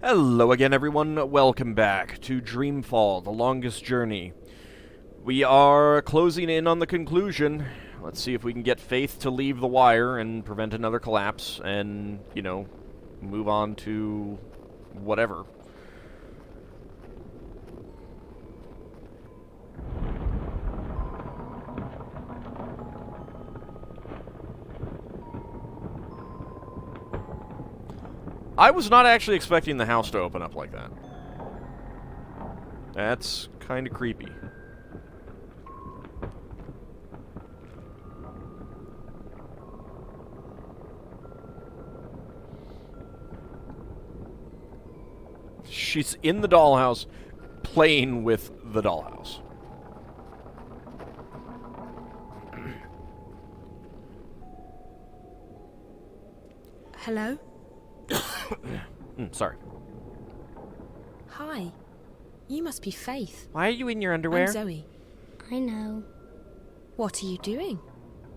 Hello again, everyone. Welcome back to Dreamfall, The Longest Journey. We are closing in on the conclusion. Let's see if we can get Faith to leave the wire and prevent another collapse and, move on to whatever. I was not actually expecting the house to open up like that. That's kind of creepy. She's in the dollhouse, playing with the dollhouse. Hello? Sorry. Hi. You must be Faith. Why are you in your underwear? I'm Zoe. I know. What are you doing?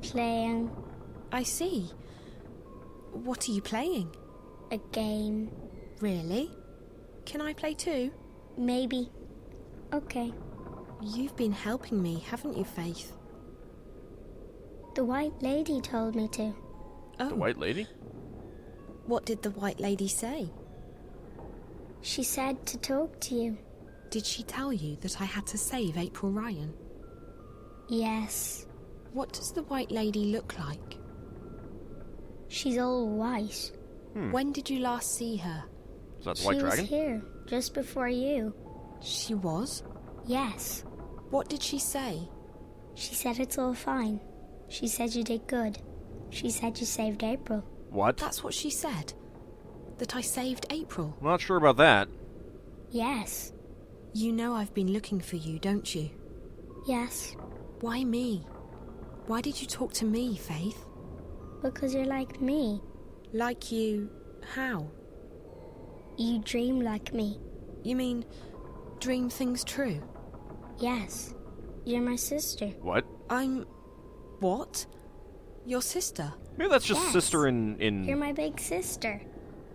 Playing I see. What are you playing? a game. Really? Can I play too? Maybe. Okay. You've been helping me, haven't you, Faith? The white lady told me to. Oh. The white lady? What did the white lady say? She said to talk to you. Did she tell you that I had to save April Ryan? Yes. What does the white lady look like? She's all white. When did you last see her? Is that the She white was dragon? here just before you. She was? Yes. What did she say? She said it's all fine. She said you did good. She said you saved April. What? That's what she said. That I saved April. I'm not sure about that. Yes. You know I've been looking for you, don't you? Yes. Why me? Why did you talk to me, Faith? Because you're like me. Like you... how? You dream like me. You mean dream things true? Yes. You're my sister. What? I'm... what? Your sister? Maybe that's just Yes. sister in... You're my big sister.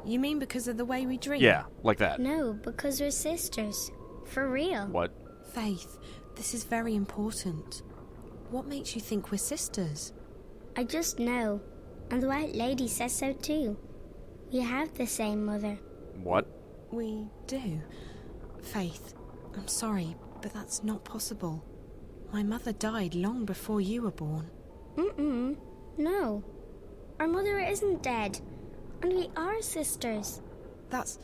You mean because of the way we dream? Yeah, like that. No, because we're sisters. For real. What? Faith, this is very important. What makes you think we're sisters? I just know. And the white lady says so too. We have the same mother. What? We do. Faith, I'm sorry, but that's not possible. My mother died long before you were born. No. Our mother isn't dead. And we are sisters. That's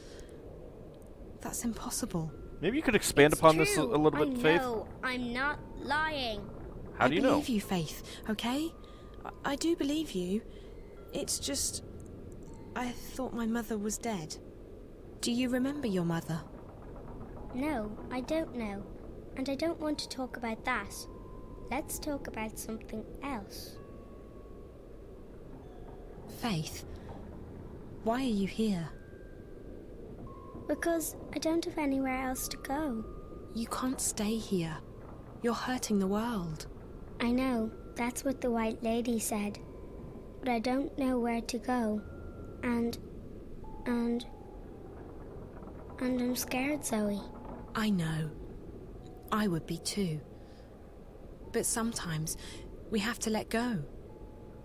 impossible. Maybe you could expand It's upon this a true. little bit, I Faith? know. I'm not lying. How do you I know? believe you, Faith, okay? I do believe you. It's just... I thought my mother was dead. Do you remember your mother? No, I don't know. And I don't want to talk about that. Let's talk about something else. Faith, why are you here? Because I don't have anywhere else to go. You can't stay here. You're hurting the world. I know. That's what the white lady said. But I don't know where to go. And I'm scared, Zoe. I know. I would be too. But sometimes we have to let go.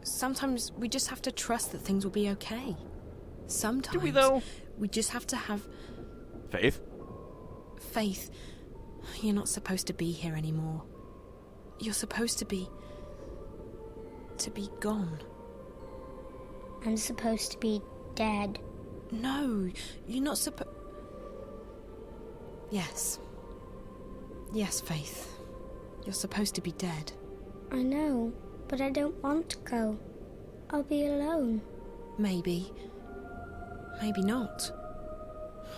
Sometimes we just have to trust that things will be okay. Sometimes Do we, though? we just have to have Faith? faith. You're not supposed to be here anymore. You're supposed to be gone. I'm supposed to be dead. No, you're not supposed... Yes. Yes, Faith. You're supposed to be dead. I know, but I don't want to go. I'll be alone. Maybe. Maybe not.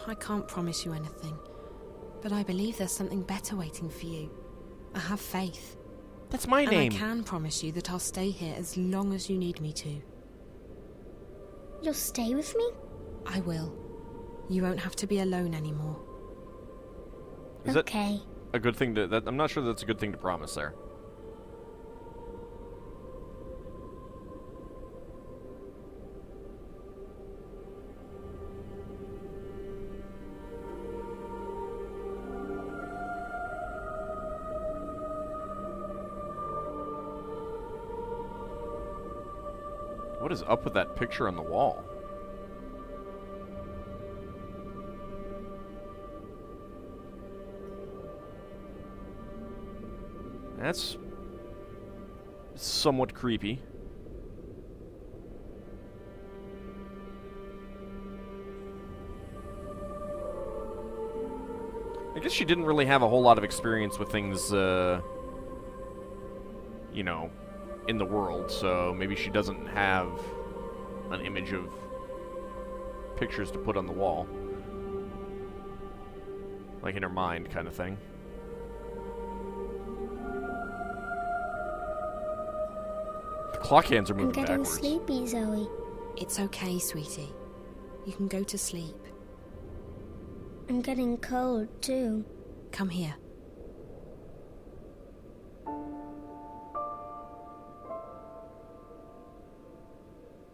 I can't promise you anything. But I believe there's something better waiting for you. I have faith. That's my And name. I can promise you that I'll stay here as long as you need me to. You'll stay with me? I will. You won't have to be alone anymore. Is Okay. it a good thing to... I'm not sure that's a good thing to promise there. What is up with that picture on the wall? That's somewhat creepy. I guess she didn't really have a whole lot of experience with things, you know, in the world, so maybe she doesn't have an image of pictures to put on the wall. Like in her mind, kind of thing. The clock hands are moving I'm getting backwards. sleepy, Zoe. It's okay, sweetie. You can go to sleep. I'm getting cold, too. Come here.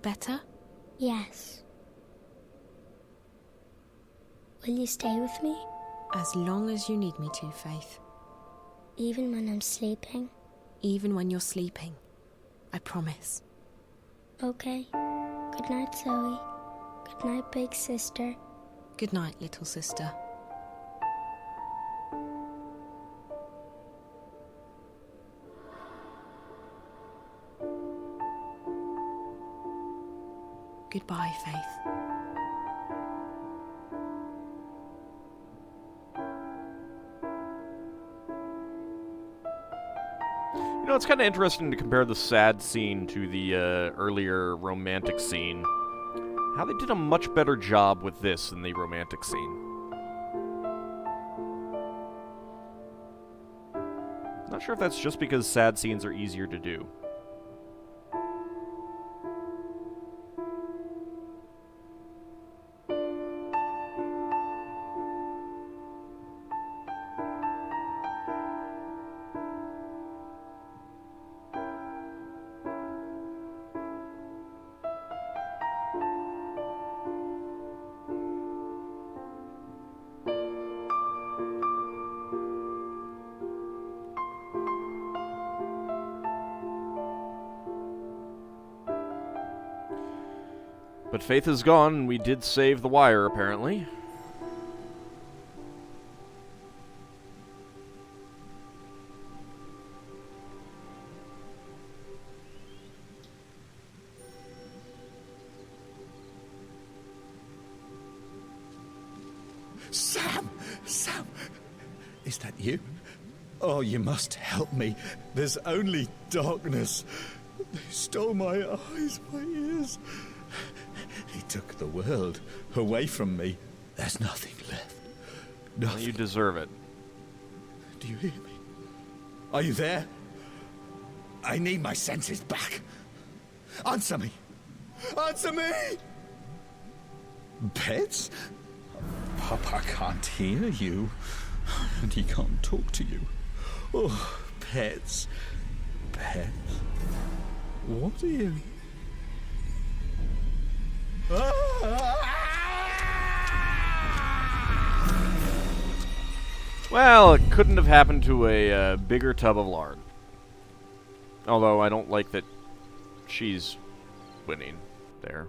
Better? Yes. Will you stay with me? As long as you need me to, Faith. Even when I'm sleeping? Even when you're sleeping. I promise. Okay. Good night, Zoe. Good night, big sister. Good night, little sister. Goodbye, Faith. You know, it's kind of interesting to compare the sad scene to the earlier romantic scene. How they did a much better job with this than the romantic scene. Not sure if that's just because sad scenes are easier to do. But Faith is gone, and we did save the wire, apparently. Sam! Sam! Is that you? Oh, you must help me. There's only darkness. They stole my eyes, my ears. He took the world away from me. There's nothing left. Nothing. You deserve it. Do you hear me? Are you there? I need my senses back. Answer me. Answer me! Pets? Papa can't hear you. And he can't talk to you. Oh, pets. Pets. What are you? Well, it couldn't have happened to a bigger tub of lard. Although I don't like that she's winning there.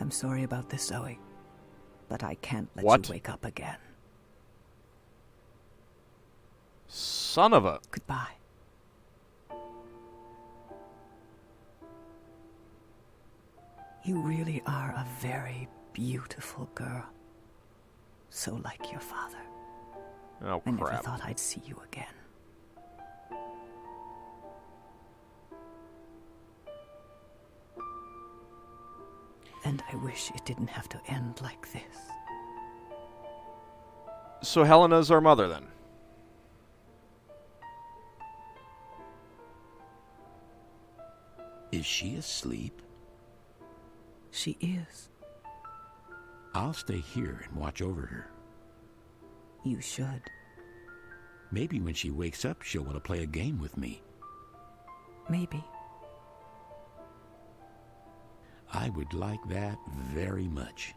I'm sorry about this, Zoe, but I can't let What? you wake up again. Son of a... Goodbye. You really are a very beautiful girl. So like your father. Oh, I never crap. thought I'd see you again. And I wish it didn't have to end like this. So Helena's our mother, then? Is she asleep? She is. I'll stay here and watch over her. You should. Maybe when she wakes up, she'll want to play a game with me. Maybe. I would like that very much.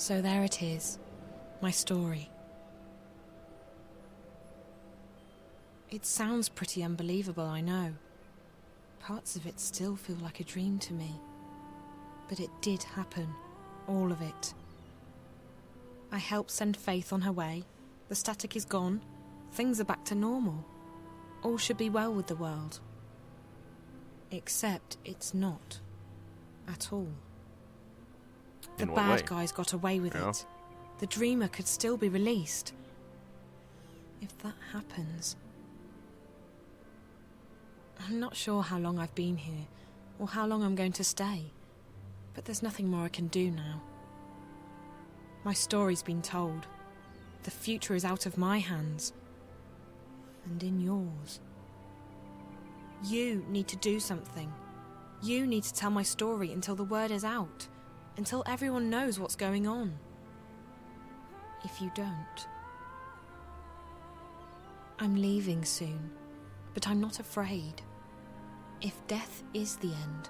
So there it is, my story. It sounds pretty unbelievable, I know. Parts of it still feel like a dream to me. But it did happen, all of it. I helped send Faith on her way. The static is gone. Things are back to normal. All should be well with the world. Except it's not. At all. The In what bad way? guys got away with Yeah. it. The dreamer could still be released. If that happens... I'm not sure how long I've been here, or how long I'm going to stay. But there's nothing more I can do now. My story's been told. The future is out of my hands. And in yours. You need to do something. You need to tell my story until the word is out. Until everyone knows what's going on. If you don't... I'm leaving soon, but I'm not afraid. If death is the end,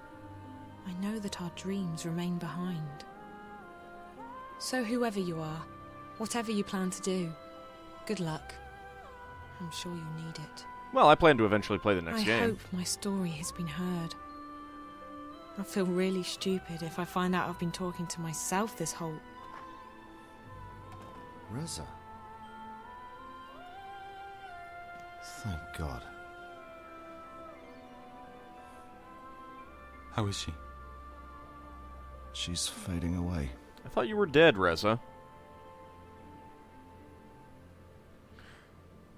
I know that our dreams remain behind. So whoever you are, whatever you plan to do, good luck. I'm sure you need it. Well, I plan to eventually play the next I game. hope my story has been heard. I feel really stupid if I find out I've been talking to myself this whole... Reza. Thank God. How is she? She's fading away. I thought you were dead, Reza.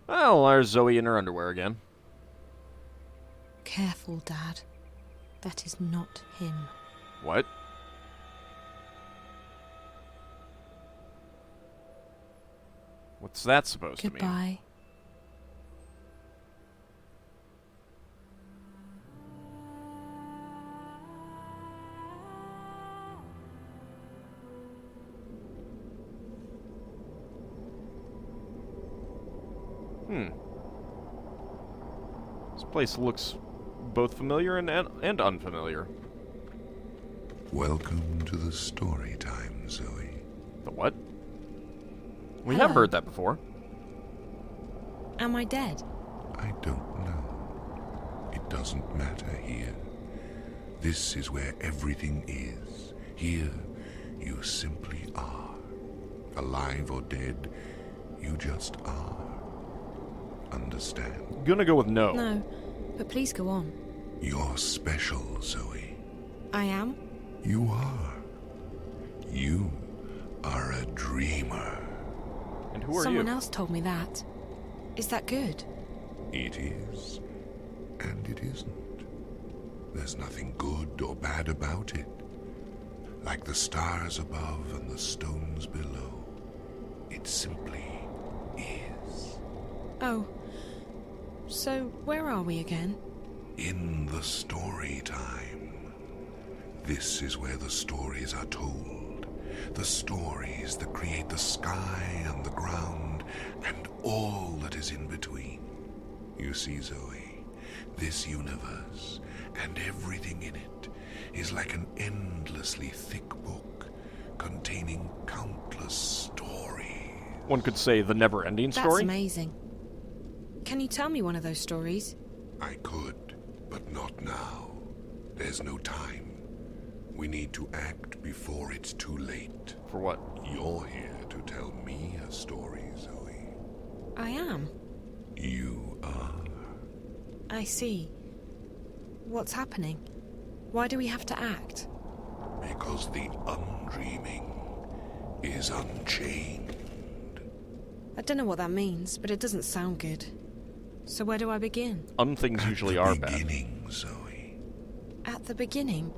Well, there's Zoe in her underwear again. Careful, Dad. That is not him. What? What's that supposed to mean? Goodbye. This place looks both familiar and unfamiliar. Welcome to the story time, Zoe. The what? We Hello. have heard that before. Am I dead? I don't know. It doesn't matter here. This is where everything is. Here, you simply are. Alive or dead, you just are. Understand? Gonna go with no. No, but please go on. You're special, Zoe. I am? You are. You are a dreamer. And who are Someone you? else told me that. Is that good? It is, and it isn't. There's nothing good or bad about it. Like the stars above and the stones below. It simply is. Oh. So, where are we again? In the story time. This is where the stories are told. The stories that create the sky and the ground and all that is in between. You see, Zoe, this universe and everything in it is like an endlessly thick book containing countless stories. One could say the never-ending That's story. amazing. Can you tell me one of those stories? I could, but not now. There's no time. We need to act before it's too late. For what? You're here to tell me a story, Zoe. I am. You are. I see. What's happening? Why do we have to act? Because the undreaming is unchained. I don't know what that means, but it doesn't sound good. So where do I begin? Things usually At are the bad. beginning, Zoe. At the beginning?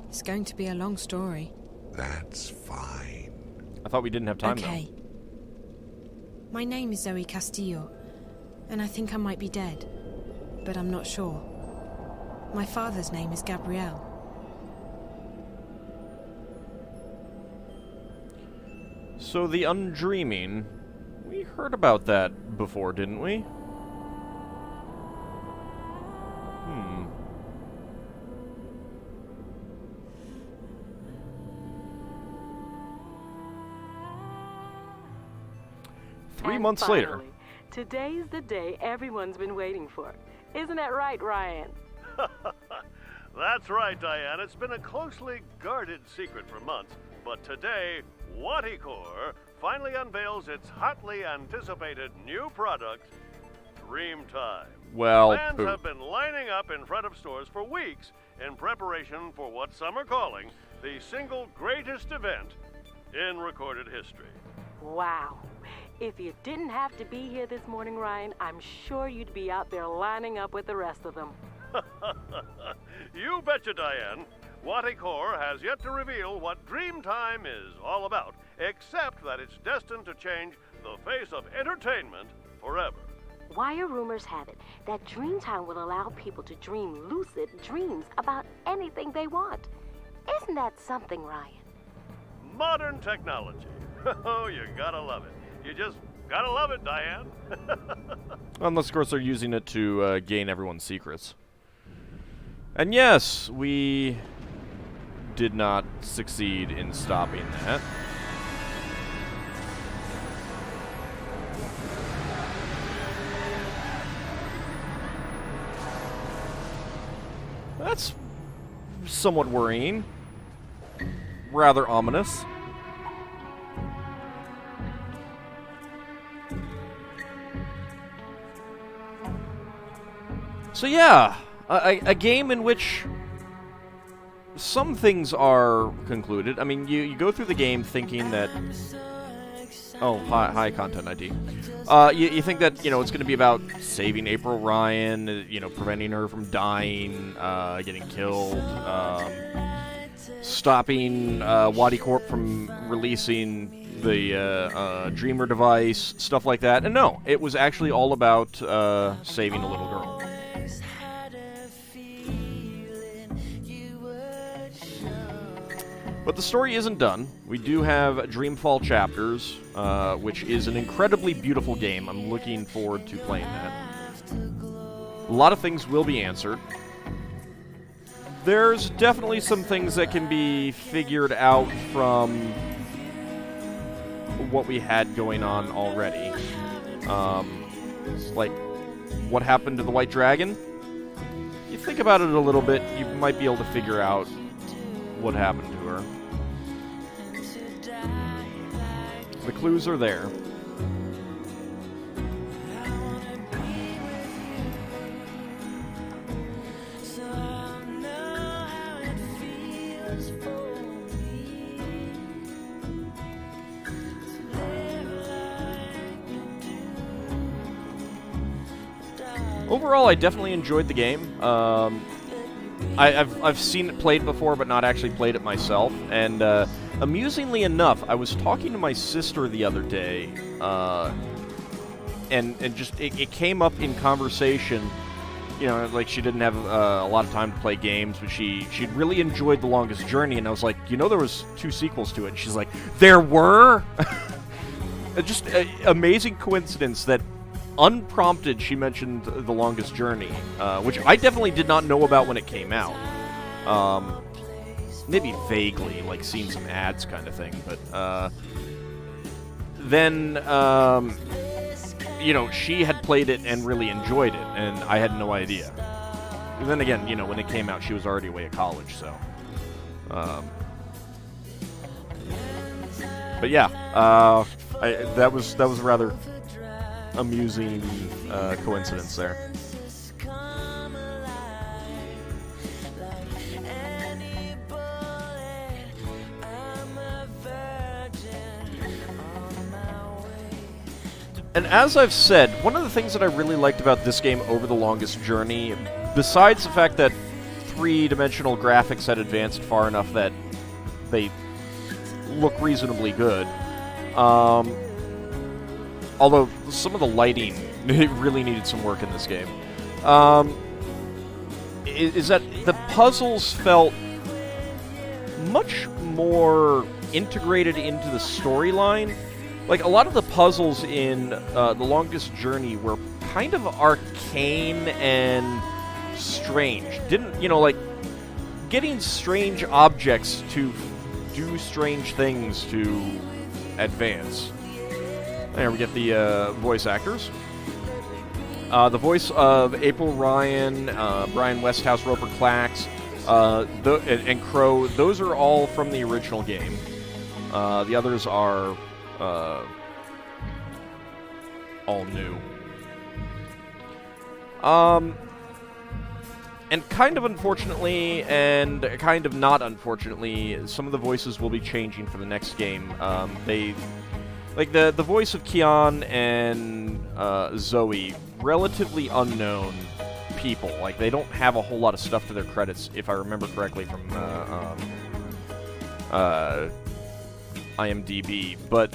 It's going to be a long story. That's fine. I thought we didn't have time Okay. My name is Zoe Castillo, and I think I might be dead, but I'm not sure. My father's name is Gabriel. though. So the undreaming, we heard about that before, didn't we? 3 And months later. finally, today's the day everyone's been waiting for. Isn't that right, Ryan? That's right, Diane. It's been a closely guarded secret for months, but today, Waticore finally unveils its hotly anticipated new product, Dreamtime. Well, Fans have been lining up in front of stores for weeks in preparation for what some are calling the single greatest event in recorded history. Wow. If you didn't have to be here this morning, Ryan, I'm sure you'd be out there lining up with the rest of them. You betcha, Diane. Waticore has yet to reveal what Dreamtime is all about, except that it's destined to change the face of entertainment forever. Wire rumors have it that Dreamtime will allow people to dream lucid dreams about anything they want. Isn't that something, Ryan? Modern technology. Oh, you gotta love it. You just gotta love it, Diane. Unless, of course, they're using it to gain everyone's secrets. And yes, we did not succeed in stopping that. That's somewhat worrying. Rather ominous. So yeah, a game in which some things are concluded. I mean, you go through the game thinking that... Oh, hi Content ID. You think that, it's going to be about saving April Ryan, preventing her from dying, getting killed, stopping Waticorp from releasing the Dreamer device, stuff like that. And no, it was actually all about saving a little girl. But the story isn't done. We do have Dreamfall chapters, which is an incredibly beautiful game. I'm looking forward to playing that. A lot of things will be answered. There's definitely some things that can be figured out from what we had going on already. Like, what happened to the White Dragon? You think about it a little bit, you might be able to figure out what happened to her. The clues are there. Overall, I definitely enjoyed the game. I've seen it played before, but not actually played it myself. And amusingly enough, I was talking to my sister the other day, and just it came up in conversation. Like she didn't have a lot of time to play games, but she'd really enjoyed The Longest Journey. And I was like, there was 2 sequels to it. And she's like, there were. Just amazing coincidence that. Unprompted, she mentioned The Longest Journey, which I definitely did not know about when it came out. Maybe vaguely, like seeing some ads kind of thing, but then, she had played it and really enjoyed it, and I had no idea. And then again, when it came out, she was already away at college, so... But yeah, that was rather... amusing coincidence there. And as I've said, one of the things that I really liked about this game over The Longest Journey, besides the fact that 3-dimensional graphics had advanced far enough that they look reasonably good, although some of the lighting really needed some work in this game, is that the puzzles felt much more integrated into the storyline. Like, a lot of the puzzles in The Longest Journey were kind of arcane and strange. Like, getting strange objects to do strange things to advance. There we get the voice actors. The voice of April Ryan, Brian Westhouse, Roper Clax, and Crow, those are all from the original game. The others are all new. And kind of unfortunately, and kind of not unfortunately, some of the voices will be changing for the next game. Like the voice of Kian and Zoe, relatively unknown people. Like, they don't have a whole lot of stuff to their credits, if I remember correctly from IMDb. But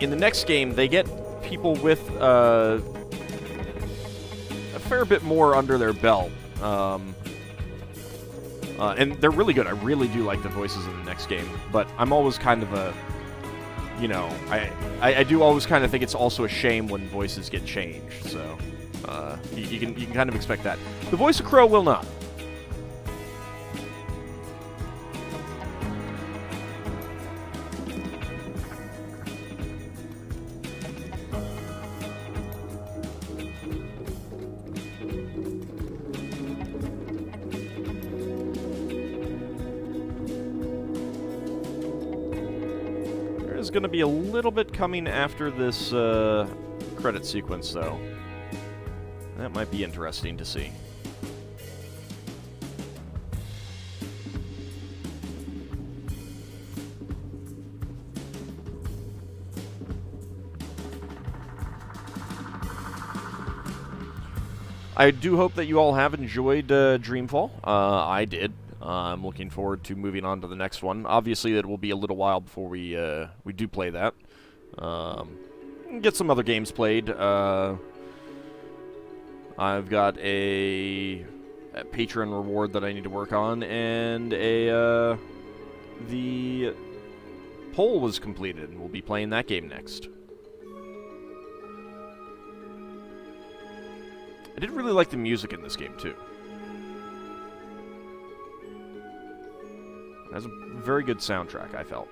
in the next game, they get people with a fair bit more under their belt. And they're really good. I really do like the voices in the next game. But I'm always kind of a... You know, I do always kind of think it's also a shame when voices get changed, so you can kind of expect that. The voice of Crow will not. There's going to be a little bit coming after this credit sequence, though. That might be interesting to see. I do hope that you all have enjoyed Dreamfall. I did. I'm looking forward to moving on to the next one. Obviously, it will be a little while before we do play that. Get some other games played. I've got a Patreon reward that I need to work on, and the poll was completed, and we'll be playing that game next. I did really like the music in this game, too. It has a very good soundtrack, I felt.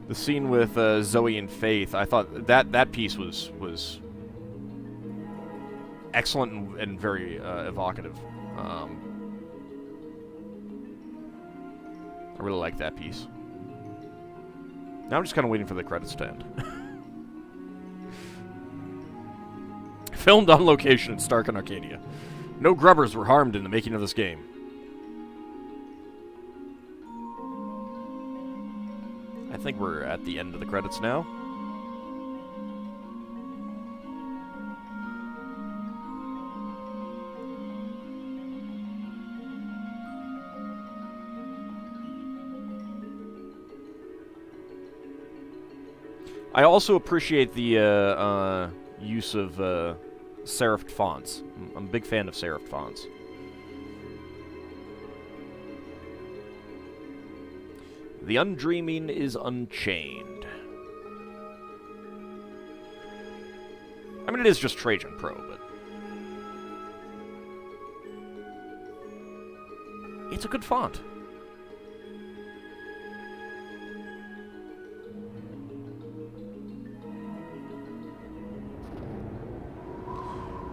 The scene with Zoe and Faith, I thought that piece was excellent and very evocative. I really like that piece. Now I'm just kind of waiting for the credits to end. Filmed on location in Stark and Arcadia. No grubbers were harmed in the making of this game. I think we're at the end of the credits now. I also appreciate the use of serifed fonts. I'm a big fan of serifed fonts. The undreaming is unchained. I mean, it is just Trajan Pro, but it's a good font.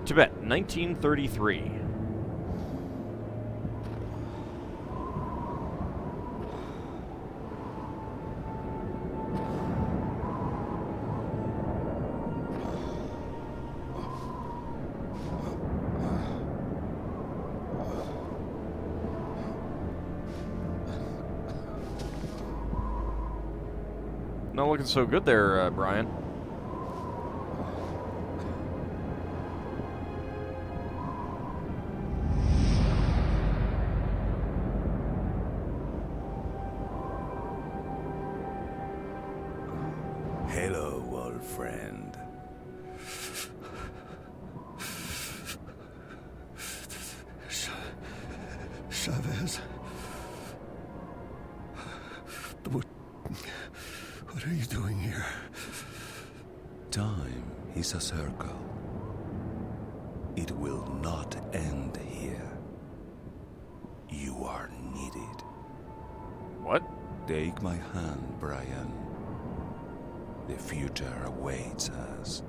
Tibet, 1933. Not looking so good there, Brian. Hello, old friend. Chavez. What are you doing here? Time is a circle. It will not end here. You are needed. What? Take my hand, Brian. The future awaits us.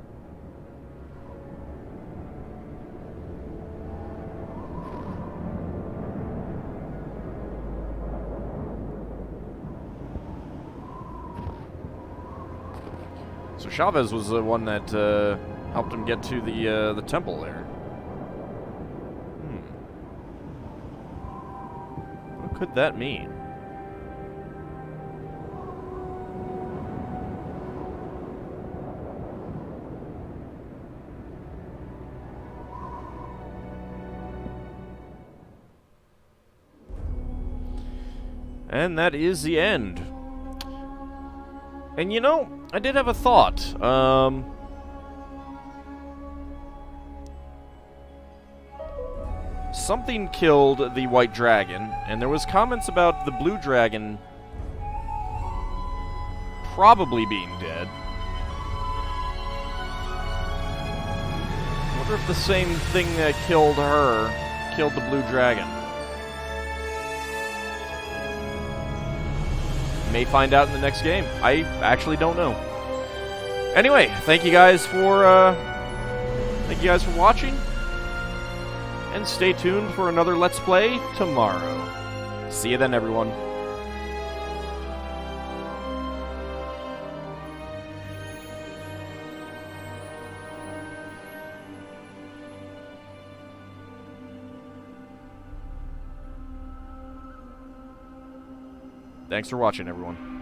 So Chavez was the one that helped him get to the temple there. What could that mean? And that is the end. And you know, I did have a thought. Something killed the white dragon, and there was comments about the blue dragon probably being dead. I wonder if the same thing that killed her killed the blue dragon. May find out in the next game. I actually don't know. Anyway, thank you guys for watching, and stay tuned for another Let's Play tomorrow. See you then, everyone. Thanks for watching, everyone.